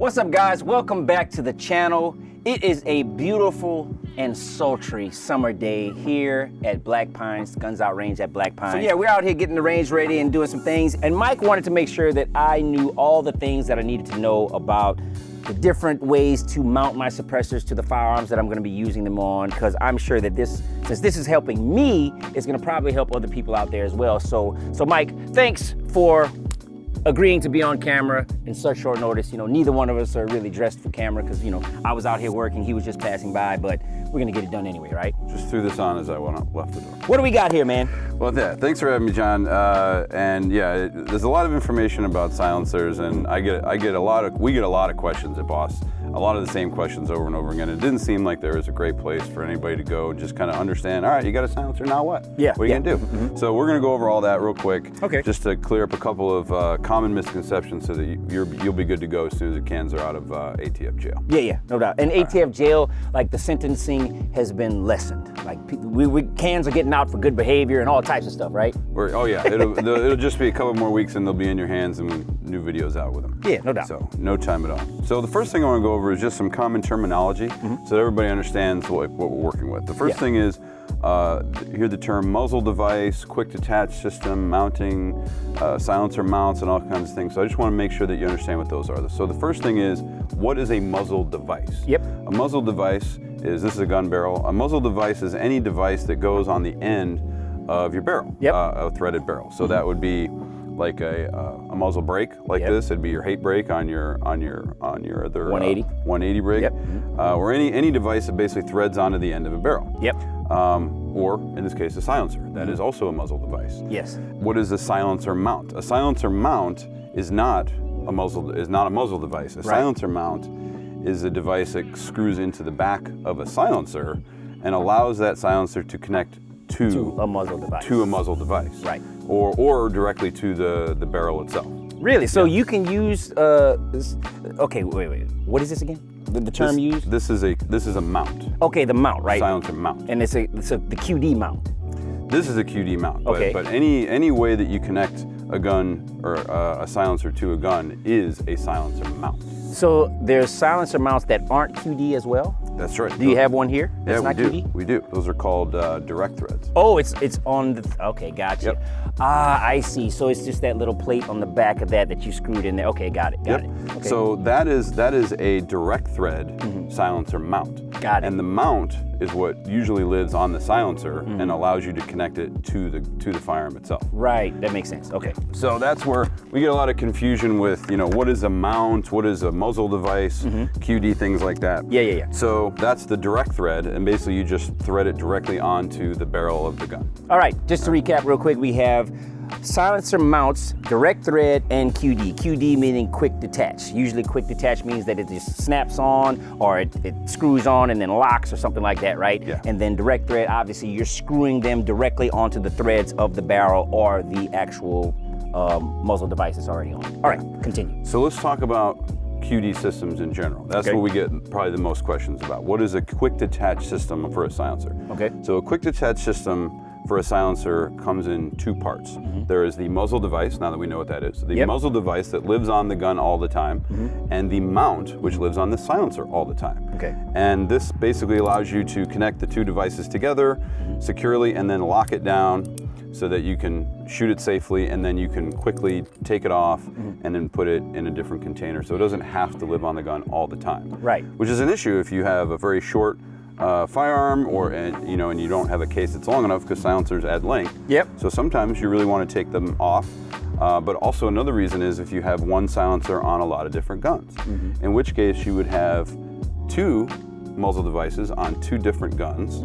What's up, guys? Welcome back to the channel. It is a beautiful and sultry summer day here at Black Pines, Guns Out Range at Black Pines. So yeah, we're out here getting the range ready and doing some things. And Mike wanted to make sure that I knew all the things that I needed to know about the different ways to mount my suppressors to the firearms that I'm gonna be using them on, because I'm sure that since this is helping me, it's gonna probably help other people out there as well. So Mike, thanks for agreeing to be on camera in such short notice. You know, neither one of us are really dressed for camera because, you know, I was out here working, he was just passing by, but we're gonna get it done anyway, right? Just threw this on as I went up, left the door. What do we got here, man? Well, yeah, thanks for having me, John. And yeah, there's a lot of information about silencers, and we get a lot of questions at Boss. A lot of the same questions over and over again. It didn't seem like there was a great place for anybody to go just kind of understand, all right, you got a silencer, now what? Yeah. What are you gonna do? Mm-hmm. So we're gonna go over all that real quick. Okay. Just to clear up a couple of common misconceptions so that you'll be good to go as soon as the cans are out of ATF jail. Yeah, no doubt. And ATF jail, like the sentencing has been lessened. Like cans are getting out for good behavior and all types of stuff, right? Oh yeah, it'll just be a couple more weeks and they'll be in your hands and new videos out with them. Yeah, no doubt. So no time at all. So the first thing I want to go over is just some common terminology so that everybody understands what we're working with. The first thing is, hear the term muzzle device, quick detach system, mounting, silencer mounts, and all kinds of things. So I just want to make sure that you understand what those are. So the first thing is, what is a muzzle device? Yep. A muzzle device this is a gun barrel. A muzzle device is any device that goes on the end of your barrel, a threaded barrel. So that would be like a muzzle brake like this. It'd be your hate brake on your other 180 brake, or any device that basically threads onto the end of a barrel. Yep. Or in this case, a silencer. That is also a muzzle device. Yes. What is a silencer mount? A silencer mount is not a muzzle device. A silencer mount is a device that screws into the back of a silencer and allows that silencer to connect to a muzzle device. Right. Or directly to the barrel itself. Really? So you can use okay, wait. What is this again? The term used? This is a mount. Okay, the mount, right? Silencer mount. And it's the QD mount. This is a QD mount. Okay. But any way that you connect a gun or a silencer to a gun is a silencer mount. So there's silencer mounts that aren't QD as well? That's right. Do you have one here? Yeah, not we do. QD? We do. Those are called direct threads. Oh, it's on the, okay, gotcha. Yep. I see. So it's just that little plate on the back of that you screwed in there. Okay, got it. Okay. So that is a direct thread silencer mount. Got it. And the mount is what usually lives on the silencer and allows you to connect it to the firearm itself. Right, that makes sense. Okay. So that's where we get a lot of confusion with, you know, what is a mount, what is a muzzle device, QD, things like that. Yeah. So that's the direct thread, and basically you just thread it directly onto the barrel of the gun. All right, just to recap real quick, we have silencer mounts, direct thread, and QD. QD meaning quick detach. Usually quick detach means that it just snaps on or it screws on and then locks or something like that, right? Yeah. And then direct thread, obviously you're screwing them directly onto the threads of the barrel or the actual muzzle device that's already on. All right, continue. So let's talk about QD systems in general. That's what we get probably the most questions about. What is a quick detach system for a silencer? Okay. So a quick detach system for a silencer comes in two parts. There is the muzzle device, now that we know what that is. The muzzle device that lives on the gun all the time, and the mount, which lives on the silencer all the time. Okay. And this basically allows you to connect the two devices together securely and then lock it down so that you can shoot it safely, and then you can quickly take it off and then put it in a different container so it doesn't have to live on the gun all the time. Right. Which is an issue if you have a very short firearm and you don't have a case that's long enough, because silencers add length. Yep. So sometimes you really want to take them off. But also another reason is if you have one silencer on a lot of different guns, in which case you would have two muzzle devices on two different guns,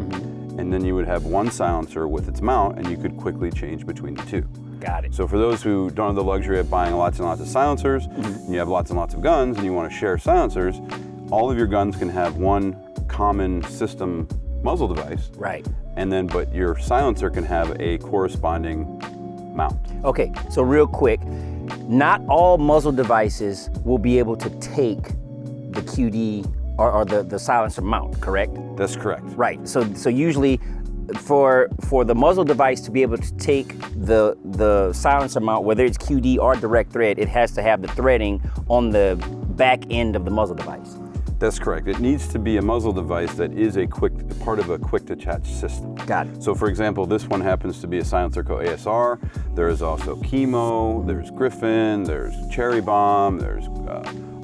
and then you would have one silencer with its mount, and you could quickly change between the two. Got it. So for those who don't have the luxury of buying lots and lots of silencers, and you have lots and lots of guns, and you want to share silencers, all of your guns can have one common system muzzle device. Right. And then, but your silencer can have a corresponding mount. Okay, so real quick, not all muzzle devices will be able to take the QD or the silencer mount, correct? That's correct. Right, so usually for the muzzle device to be able to take the silencer mount, whether it's QD or direct thread, it has to have the threading on the back end of the muzzle device. That's correct. It needs to be a muzzle device that is a part of a quick detach system. Got it. So for example, this one happens to be a Silencer Co. ASR. There is also Chemo, there's Griffin, there's Cherry Bomb, there's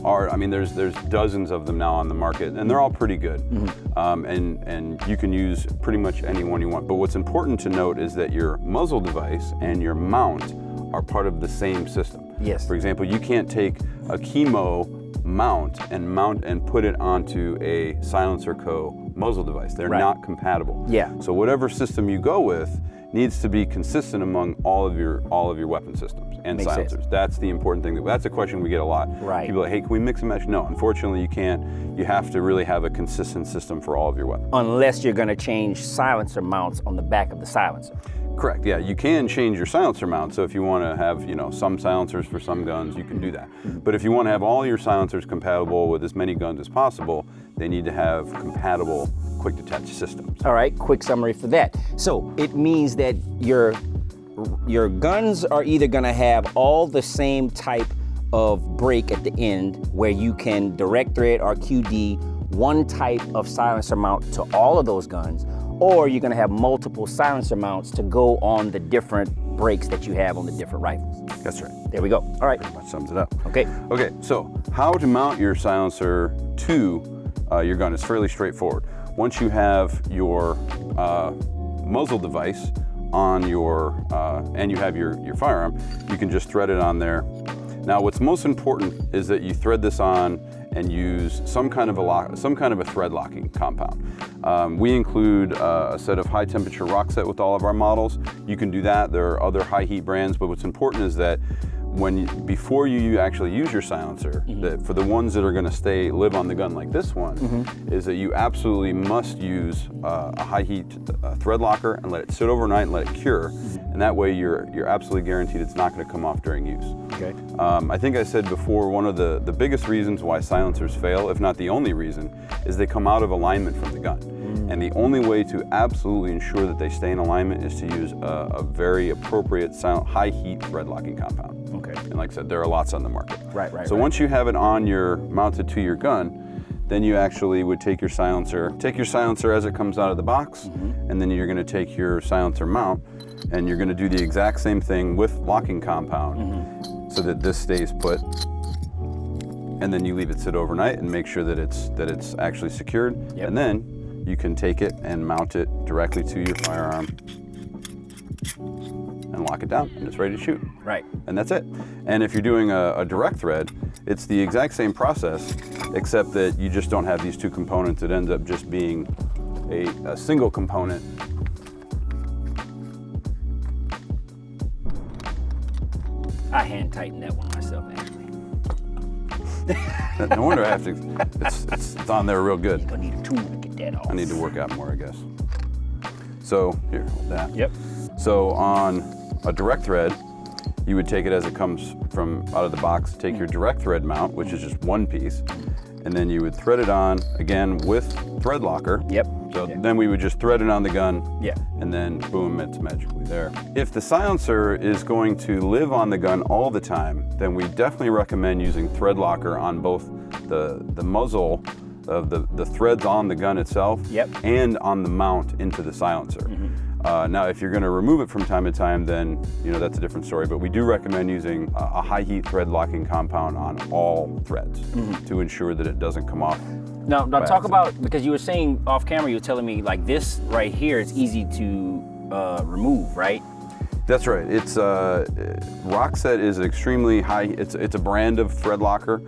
I mean, there's dozens of them now on the market, and they're all pretty good. And you can use pretty much any one you want. But what's important to note is that your muzzle device and your mount are part of the same system. Yes. For example, you can't take a Chemo mount and put it onto a Silencer Co. muzzle device. They're not compatible. Yeah. So whatever system you go with needs to be consistent among all of your weapon systems and Makes silencers. sense. That's the important thing. That's a question we get a lot. Right. People are like, hey, can we mix and match? No, unfortunately you can't. You have to really have a consistent system for all of your weapons. Unless you're going to change silencer mounts on the back of the silencer. Correct, yeah, you can change your silencer mount. So if you want to have, some silencers for some guns, you can do that. But if you want to have all your silencers compatible with as many guns as possible, they need to have compatible quick detach systems. All right, quick summary for that. So it means that your guns are either going to have all the same type of break at the end, where you can direct thread or QD one type of silencer mount to all of those guns, or you're going to have multiple silencer mounts to go on the different breaks that you have on the different rifles. That's right. There we go. All right. Pretty much sums it up. Okay. Okay, so how to mount your silencer to your gun is fairly straightforward. Once you have your muzzle device on your, and you have your firearm, you can just thread it on there. Now, what's most important is that you thread this on and use some kind of a thread locking compound. We include a set of high temperature rock set with all of our models. You can do that. There are other high heat brands, but what's important is that before you actually use your silencer, that for the ones that are going to live on the gun like this one, is that you absolutely must use a high heat thread locker and let it sit overnight and let it cure, and that way you're absolutely guaranteed it's not going to come off during use. Okay. I think I said before, one of the biggest reasons why silencers fail, if not the only reason, is they come out of alignment from the gun. And the only way to absolutely ensure that they stay in alignment is to use a very appropriate high heat thread locking compound. Okay. And like I said, there are lots on the market. Right. So once you have it mounted to your gun, then you actually would take your silencer as it comes out of the box, and then you're going to take your silencer mount, and you're going to do the exact same thing with locking compound, so that this stays put. And then you leave it sit overnight and make sure that it's actually secured, and then you can take it and mount it directly to your firearm and lock it down, and it's ready to shoot. Right. And that's it. And if you're doing a direct thread, it's the exact same process, except that you just don't have these two components. It ends up just being a single component. I hand tightened that one myself, actually. No wonder I have to, it's on there real good. You're gonna need a tool to get that off. I need to work out more, I guess. So, here, hold that. Yep. So on a direct thread, you would take it as it comes from out of the box, take your direct thread mount, which is just one piece, and then you would thread it on, again, with thread locker. Yep. So then we would just thread it on the gun, Yeah. and then boom, it's magically there. If the silencer is going to live on the gun all the time, then we definitely recommend using thread locker on both the muzzle of the threads on the gun itself, and on the mount into the silencer. Now, if you're going to remove it from time to time, then that's a different story. But we do recommend using a high heat thread locking compound on all threads to ensure that it doesn't come off. Now talk about, because you were saying off camera, you were telling me like this right here is easy to remove, right? That's right. It's Rockset is extremely high. It's a brand of thread locker.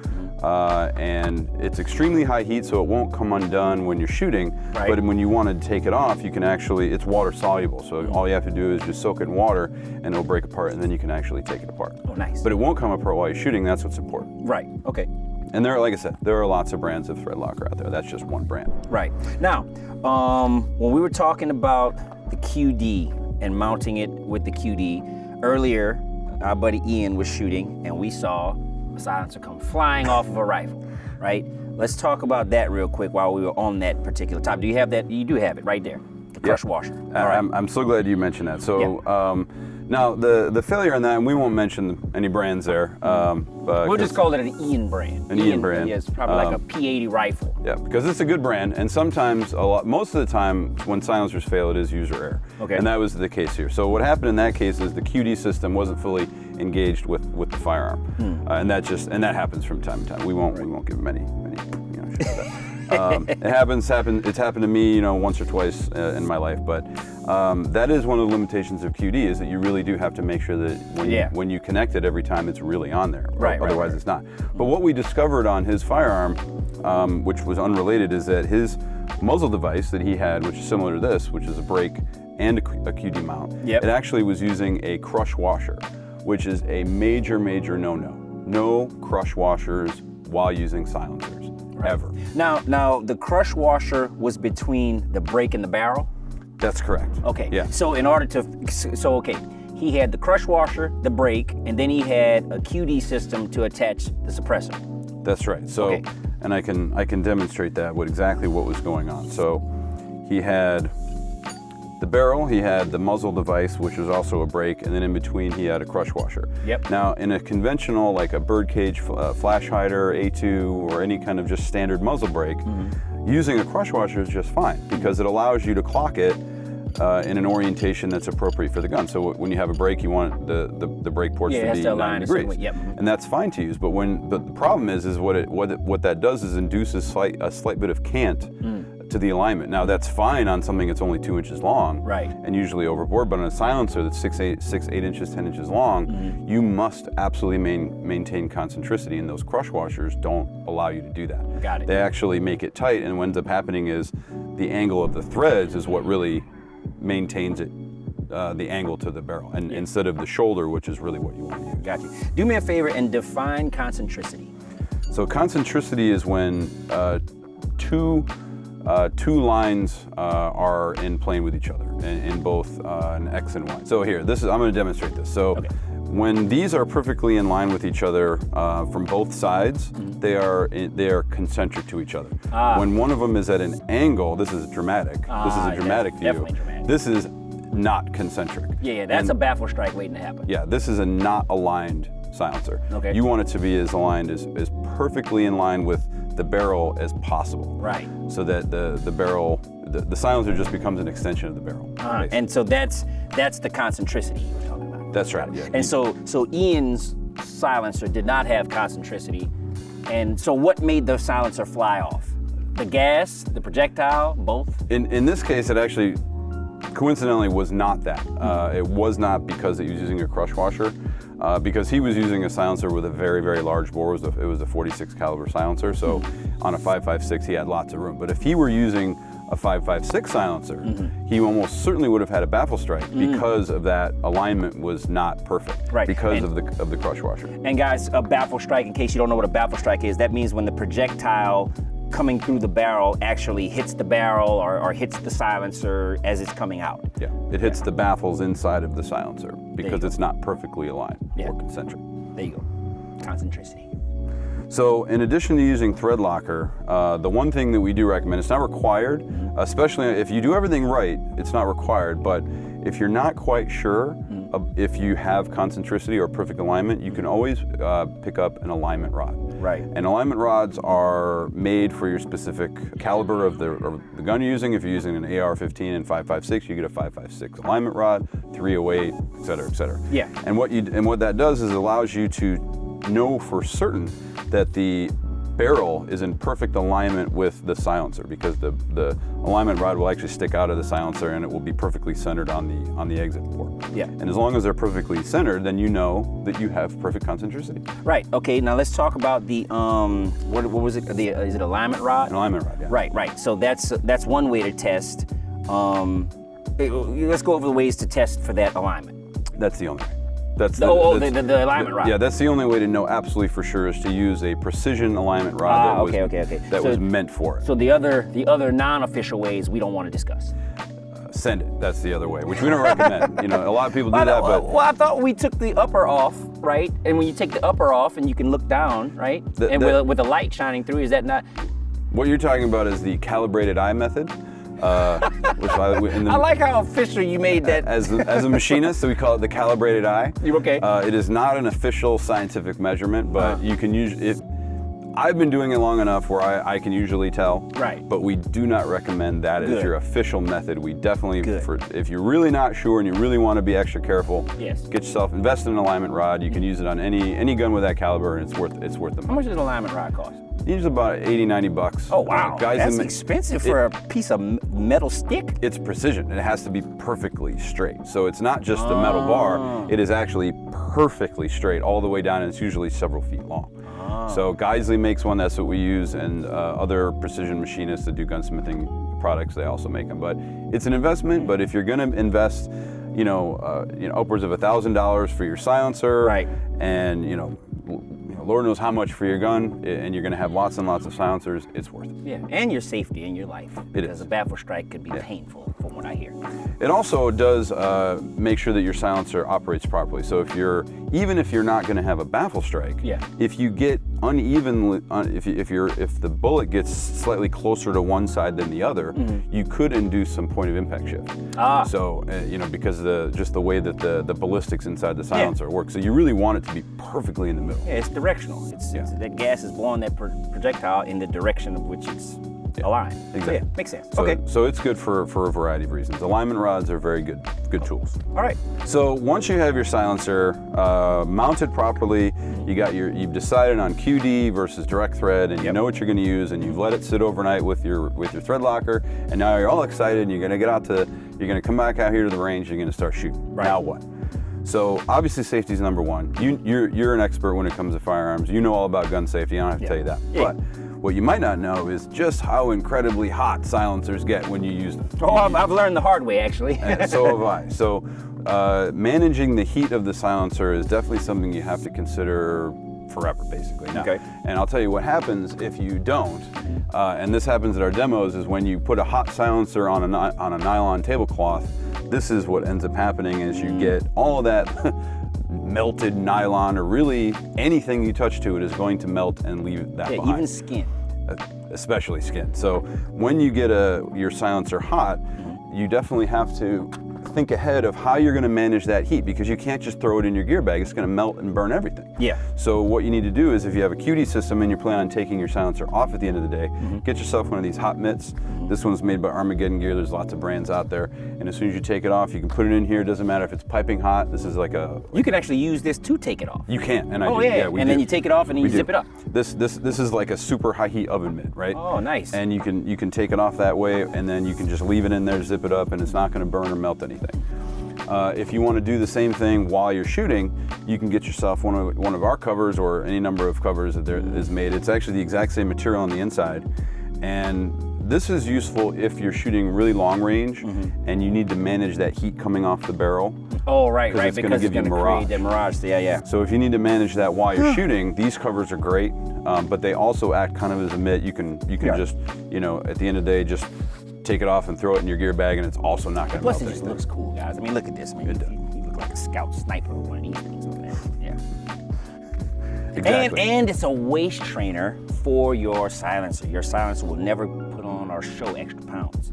And it's extremely high heat, so it won't come undone when you're shooting. Right. But when you want to take it off, you can actually, it's water soluble. So all you have to do is just soak it in water and it'll break apart, and then you can actually take it apart. Oh, nice. But it won't come apart while you're shooting. That's what's important. Right. Okay. And like I said, there are lots of brands of thread locker out there. That's just one brand. Right. Now, when we were talking about the QD and mounting it with the QD, earlier our buddy Ian was shooting and we saw a silencer come flying off of a rifle, right? Let's talk about that real quick while we were on that particular topic. Do you have that? You do have it right there, the crush washer. All right. I'm so glad you mentioned that. So Now, the failure on that, and we won't mention any brands there. We'll just call it an Ian brand. An Ian brand. Yeah, it's probably like a P80 rifle. Yeah, because it's a good brand, and sometimes, most of the time, when silencers fail, it is user error. Okay. And that was the case here. So what happened in that case is the QD system wasn't fully engaged with the firearm, and that happens from time to time. We won't give many shit like that. It's happened to me, once or twice in my life, but that is one of the limitations of QD, is that you really do have to make sure that when you connect it every time, it's really on there. Right. Otherwise, it's not. But what we discovered on his firearm, which was unrelated, is that his muzzle device that he had, which is similar to this, which is a brake and a QD mount, it actually was using a crush washer, which is a major no-no. No crush washers while using silencers. Right. Ever. Now, the crush washer was between the brake and the barrel? That's correct. Okay. Yeah. So he had the crush washer, the brake, and then he had a QD system to attach the suppressor. That's right. So, and I can demonstrate that exactly what was going on. So, he had the barrel, he had the muzzle device, which was also a brake, and then in between he had a crush washer. Yep. Now, in a conventional, like a birdcage flash hider, A2, or any kind of just standard muzzle brake, using a crush washer is just fine, because it allows you to clock it in an orientation that's appropriate for the gun. So when you have a brake, you want the brake ports to be 90 degrees, and that's fine to use. But the problem is what that does is induces a slight bit of cant to the alignment. Now, that's fine on something that's only 2 inches long, right, and usually overboard, but on a silencer that's 6, 8 inches, 10 inches long, you must absolutely maintain concentricity, and those crush washers don't allow you to do that. Got it. They actually make it tight, and what ends up happening is the angle of the threads is what really maintains it, the angle to the barrel, and instead of the shoulder, which is really what you want to use. Gotcha. Do me a favor and define concentricity. So concentricity is when two lines are in plane with each other in both an X and Y. So here, I'm going to demonstrate this. So when these are perfectly in line with each other from both sides, they are concentric to each other. When one of them is at an angle, this is dramatic. This is a dramatic view. Definitely dramatic. This is not concentric. Yeah, that's a baffle strike waiting to happen. Yeah, this is a not aligned silencer. Okay. You want it to be as aligned as perfectly in line with the barrel as possible. Right. So that the barrel, the silencer just becomes an extension of the barrel. And so that's the concentricity you were talking about. That's right. Yeah. And so Ian's silencer did not have concentricity. And so what made the silencer fly off? The gas, the projectile, both? In this case, it actually coincidentally was not that. It was not because he was using a crush washer. Because he was using a silencer with a very, very large bore. It was a 46 caliber silencer, so on a 5.56 he had lots of room. But if he were using a 5.56 silencer, he almost certainly would have had a baffle strike because of that alignment was not perfect. Right. Because of the crush washer. And guys, a baffle strike, in case you don't know what a baffle strike is, that means when the projectile coming through the barrel actually hits the barrel or hits the silencer as it's coming out. Yeah, it hits the baffles inside of the silencer because it's not perfectly aligned or concentric. There you go, concentricity. So in addition to using thread locker, the one thing that we do recommend, it's not required, especially if you do everything right, it's not required, but if you're not quite sure if you have concentricity or perfect alignment, you can always pick up an alignment rod. Right. And alignment rods are made for your specific caliber of the gun you're using. If you're using an AR-15 and 5.56, you get a 5.56 alignment rod, 308, et cetera, et cetera. Yeah. And what that does is it allows you to know for certain that the barrel is in perfect alignment with the silencer, because the alignment rod will actually stick out of the silencer and it will be perfectly centered on the exit port. Yeah. And as long as they're perfectly centered, then you know that you have perfect concentricity. Right. Okay. Now let's talk about the what was it? Is it alignment rod? An alignment rod. Yeah. Right. Right. So that's one way to test. Let's go over the ways to test for that alignment. That's the only way. That's the alignment rod. Yeah, that's the only way to know absolutely for sure is to use a precision alignment rod that was meant for it. So the other non-official ways we don't want to discuss. Send it. That's the other way, which we don't recommend. You know, a lot of people do that, but well, I thought we took the upper off, right? And when you take the upper off, and you can look down, right? With the light shining through, is that not? What you're talking about is the calibrated eye method. I like how official you made that. As a machinist, so we call it the calibrated eye. Okay. It is not an official scientific measurement, but you can use it. I've been doing it long enough where I can usually tell. Right. But we do not recommend that as your official method. We definitely, if you're really not sure and you really want to be extra careful, get yourself, invest in an alignment rod. You can use it on any gun with that caliber, and it's worth the money. How much does an alignment rod cost? Usually about $80-$90. Oh wow, that's expensive for a piece of metal stick. It's precision. It has to be perfectly straight. So it's not just a metal bar. It is actually perfectly straight all the way down, and it's usually several feet long. So Geisley makes one, that's what we use, and other precision machinists that do gunsmithing products, they also make them. But it's an investment, but if you're gonna invest, upwards of $1,000 for your silencer, and Lord knows how much for your gun, and you're gonna have lots and lots of silencers, it's worth it. Yeah, and your safety and your life. Because a baffle strike could be painful, from what I hear. It also does make sure that your silencer operates properly. So even if you're not gonna have a baffle strike, if you get unevenly, if the bullet gets slightly closer to one side than the other, you could induce some point of impact shift. So because just the way that the ballistics inside the silencer works. So you really want it to be perfectly in the middle. Yeah, it's directional. It's that gas is blowing that projectile in the direction of which it's aligned. Exactly. So, yeah, makes sense. So it's good for a variety of reasons. Alignment rods are very good tools. All right. So once you have your silencer mounted properly, you've decided on QD versus direct thread, and you know what you're going to use, and you've let it sit overnight with your thread locker, and now you're all excited, and you're going to come back out here to the range, you're going to start shooting. Right. Now what? So obviously safety is number one. You're an expert when it comes to firearms. You know all about gun safety. I don't have to tell you that. But what you might not know is just how incredibly hot silencers get when you use them. Oh, I've learned the hard way, actually. And so have I. So managing the heat of the silencer is definitely something you have to consider forever, basically. Now, and I'll tell you what happens if you don't, and this happens at our demos, is when you put a hot silencer on a nylon tablecloth, this is what ends up happening is you get all of that melted nylon, or really anything you touch to it is going to melt and leave that behind. Even skin. Especially skin. So when you get your silencer hot, you definitely have to think ahead of how you're going to manage that heat, because you can't just throw it in your gear bag. It's going to melt and burn everything. Yeah. So what you need to do is, if you have a QD system and you plan on taking your silencer off at the end of the day, get yourself one of these hot mitts. This one's made by Armageddon Gear. There's lots of brands out there. And as soon as you take it off, you can put it in here. It doesn't matter if it's piping hot. This is like you can actually use this to take it off. You can, and then you take it off and you zip it up. This is like a super high heat oven mitt, right? Oh, nice. And you can take it off that way, and then you can just leave it in there, zip it up, and it's not going to burn or melt anything. If you want to do the same thing while you're shooting, you can get yourself one of our covers, or any number of covers that there is made. It's actually the exact same material on the inside, and this is useful if you're shooting really long range and you need to manage that heat coming off the barrel. Oh, right, because it's going to create that mirage. Yeah. So if you need to manage that while you're shooting, these covers are great, but they also act kind of as a mitt. You can just, at the end of the day, just take it off and throw it in your gear bag, and it's also not going to melt anything. Plus, it just looks cool, guys. I mean, look at this, man. You look like a scout sniper with one of these things over there. Yeah. Exactly. And it's a waist trainer for your silencer. Your silencer will never put on or show extra pounds.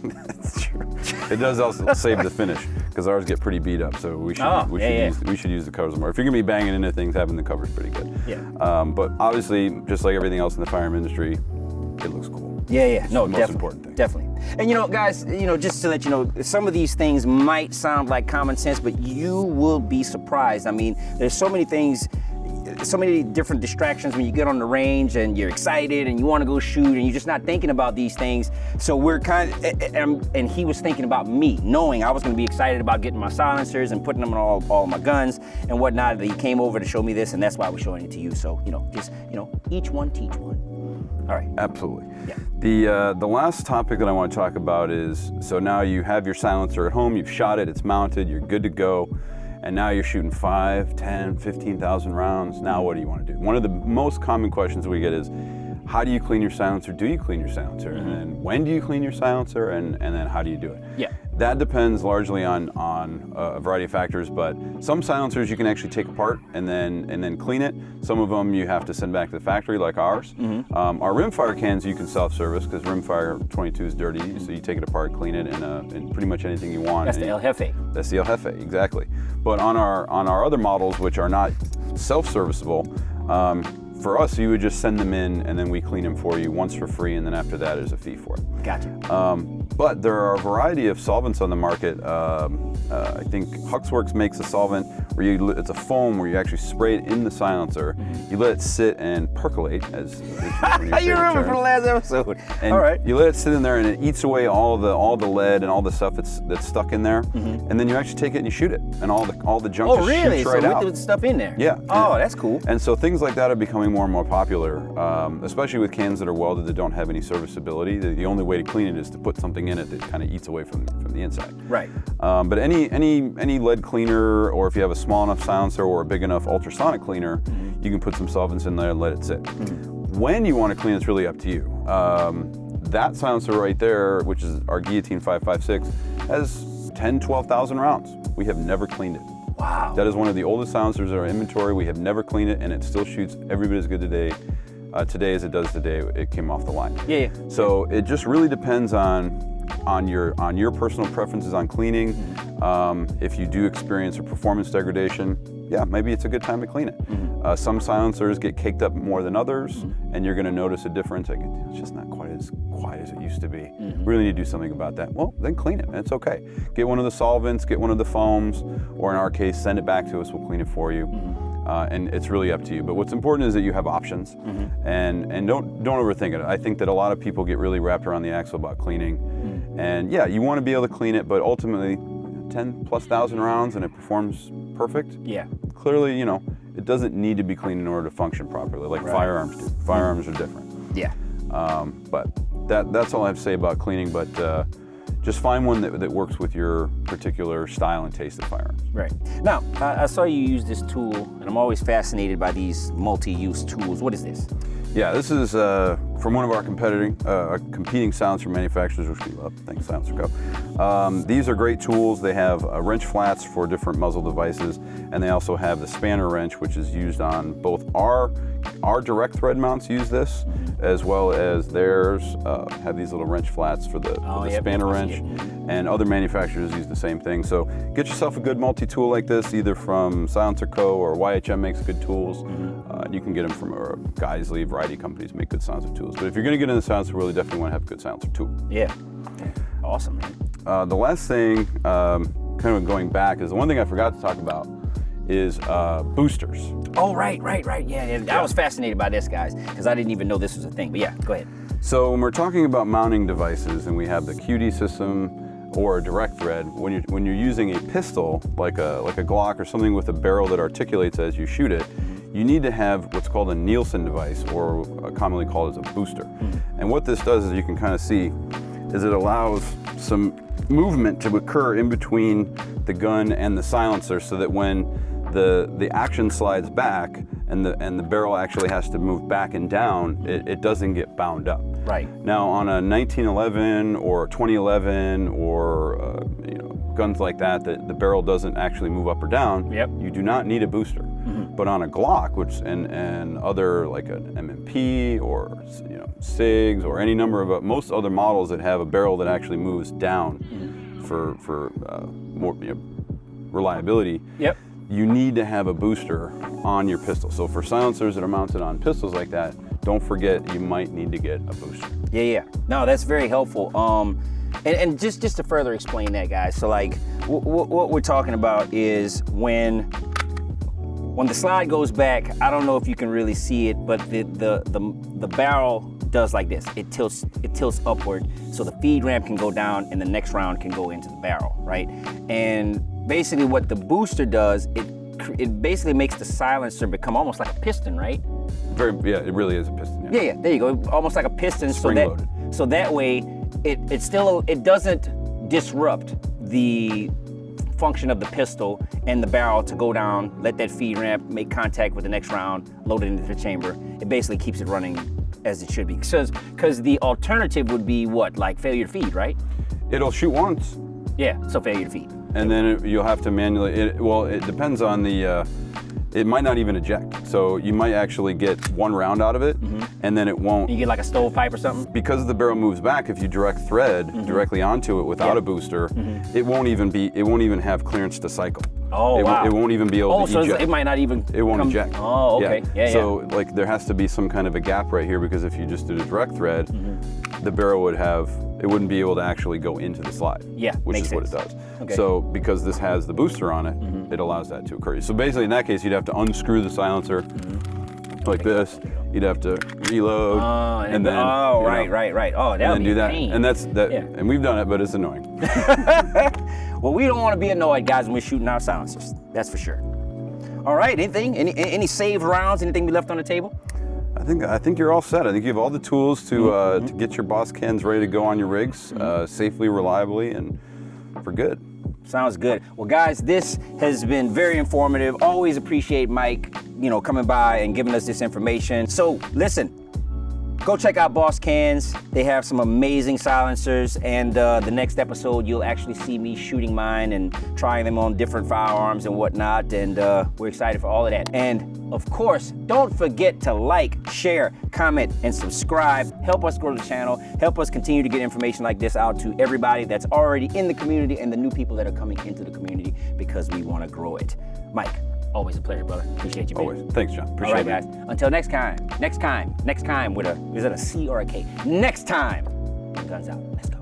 That's true. It does also save the finish, because ours get pretty beat up, so we should use the covers more. If you're going to be banging into things, having the cover's pretty good. Yeah. But obviously, just like everything else in the firearm industry, it looks cool. Yeah. No, most important thing. Definitely. And guys, just to let you know, some of these things might sound like common sense, but you will be surprised. I mean, there's so many things, so many different distractions when you get on the range and you're excited and you want to go shoot and you're just not thinking about these things. So we're and he was thinking about me, knowing I was going to be excited about getting my silencers and putting them on all my guns and whatnot. He came over to show me this, and that's why we're showing it to you. So, each one teach one. All right. Absolutely. Yeah. The last topic that I want to talk about is, so now you have your silencer at home, you've shot it, it's mounted, you're good to go, and now you're shooting 5, 10, 15,000 rounds. Now what do you want to do? One of the most common questions we get is, how do you clean your silencer? Do you clean your silencer? And then when do you clean your silencer? And then how do you do it? Yeah. That depends largely on a variety of factors, but some silencers you can actually take apart and then clean it. Some of them you have to send back to the factory, like ours. Our rimfire cans you can self-service because rimfire 22 is dirty, so you take it apart, clean it, and pretty much anything you want. That's the El Jefe. That's the El Jefe, exactly. But on our other models, which are not self-serviceable, for us, you would just send them in and then we clean them for you once for free, and then after that there's a fee for it. Gotcha. But there are a variety of solvents on the market. I think Huxworks makes a solvent where it's a foam where you actually spray it in the silencer. You let it sit and percolate, as you remember from the last episode. And all right. You let it sit in there and it eats away all the lead and all the stuff that's stuck in there. And then you actually take it and you shoot it, and all the junk just shoots right out. With the stuff in there? Yeah. Oh, that's cool. And so things like that are becoming more and more popular, especially with cans that are welded that don't have any serviceability. The only way to clean it is to put something in it that kind of eats away from the inside. Right. But any lead cleaner, or if you have a small enough silencer or a big enough ultrasonic cleaner, you can put some solvents in there and let it sit. When you want to clean, it's really up to you. That silencer right there, which is our Guillotine 556, has 10, 12,000 rounds. We have never cleaned it. Wow. That is one of the oldest silencers in our inventory. We have never cleaned it, and it still shoots every bit as good today as it does the day it came off the line. Yeah. So it just really depends on your personal preferences on cleaning. If you do experience a performance degradation, yeah, maybe it's a good time to clean it. Some silencers get caked up more than others, and you're going to notice a difference. Like, it's just not quite as quiet as it used to be. Really need to do something about that. Well, then clean it. It's okay. Get one of the solvents, get one of the foams, or in our case, send it back to us. We'll clean it for you. And it's really up to you. But what's important is that you have options, and don't overthink it. I think that a lot of people get really wrapped around the axle about cleaning, and yeah, you want to be able to clean it, but ultimately, 10,000+ rounds and it performs perfect. Yeah. Clearly, it doesn't need to be cleaned in order to function properly, like firearms do. Firearms are different. Yeah. But that's all I have to say about cleaning. But just find one that works with your particular style and taste of firearms. Right. Now, I saw you use this tool, and I'm always fascinated by these multi-use tools. What is this? Yeah, this is from one of our competing silencer manufacturers, which we love. Thanks, Silencer Co. These are great tools. They have wrench flats for different muzzle devices, and they also have the spanner wrench, which is used on both our direct thread mounts use this, as well as theirs have these little wrench flats for the spanner wrench, and other manufacturers use the same thing. So get yourself a good multi-tool like this, either from Silencer Co. or YHM makes good tools. You can get them from Geisley, variety of companies make good silencer tools. But if you're going to get in the silencer world, you definitely want to have a good silencer tool. Yeah. Awesome. The last thing, kind of going back, is the one thing I forgot to talk about is boosters. Oh, right. Yeah. I was fascinated by this, guys, because I didn't even know this was a thing. But yeah, go ahead. So when we're talking about mounting devices, and we have the QD system or a direct thread, when you're using a pistol, like a Glock or something with a barrel that articulates as you shoot it, you need to have what's called a Nielsen device, or commonly called as a booster. And what this does, as you can kind of see, is it allows some movement to occur in between the gun and the silencer, so that when the action slides back and the barrel actually has to move back and down, it doesn't get bound up. Right. Now, on a 1911 or 2011 or guns like that, the barrel doesn't actually move up or down. Yep. You do not need a booster. But on a Glock, and other, like an MMP or SIGs or any number of most other models that have a barrel that actually moves down for more reliability. Yep. You need to have a booster on your pistol. So for silencers that are mounted on pistols like that, don't forget you might need to get a booster. Yeah. No, that's very helpful. And just to further explain that, guys. So like what we're talking about is when the slide goes back, I don't know if you can really see it, but the barrel does like this. It tilts upward, so the feed ramp can go down and the next round can go into the barrel, right? And basically what the booster does, it basically makes the silencer become almost like a piston, right? It really is a piston. Yeah, there you go. Almost like a piston. Spring-loaded. So that way it doesn't disrupt the function of the pistol and the barrel to go down, let that feed ramp make contact with the next round, load it into the chamber. It basically keeps it running as it should be. Because the alternative would be what, like failure to feed, right? It'll shoot once, Yeah, so failure to feed. And then you'll have to manually, it depends on the, it might not even eject. So you might actually get one round out of it, and then it won't. You get like a stovepipe or something? Because the barrel moves back, if you direct thread directly onto it without a booster, it won't even have clearance to cycle. Oh, wow. It won't even be able to eject. So it might not even It won't eject. Oh, okay. Yeah. So like there has to be some kind of a gap right here, because if you just did a direct thread, the barrel wouldn't be able to actually go into the slide. Yeah, which makes is what sense. it does. Okay. So because this has the booster on it, it allows that to occur. So basically in that case, you'd have to unscrew the silencer like this. You'd have to reload, and then right. Oh, that would be do that. pain. And that's that. Yeah. And we've done it, but it's annoying. Well, we don't want to be annoyed, guys, when we're shooting our silencers. That's for sure. All right. Anything? Any saved rounds? Anything we left on the table? I think you're all set. I think you have all the tools to get your boss cans ready to go on your rigs safely, reliably, and for good. Sounds good. Well, guys, this has been very informative. Always appreciate Mike, coming by and giving us this information. So listen, go check out Boss Cans. They have some amazing silencers, and the next episode you'll actually see me shooting mine and trying them on different firearms and whatnot, and we're excited for all of that. And of course, don't forget to like, share, comment, and subscribe. Help us grow the channel. Help us continue to get information like this out to everybody that's already in the community and the new people that are coming into the community, because we want to grow it. Mike, always a pleasure, brother. Appreciate you, baby. Always. Thanks, John. Appreciate it. All right, guys. Until next time with is it a C or a K? Next time. Guns out. Let's go.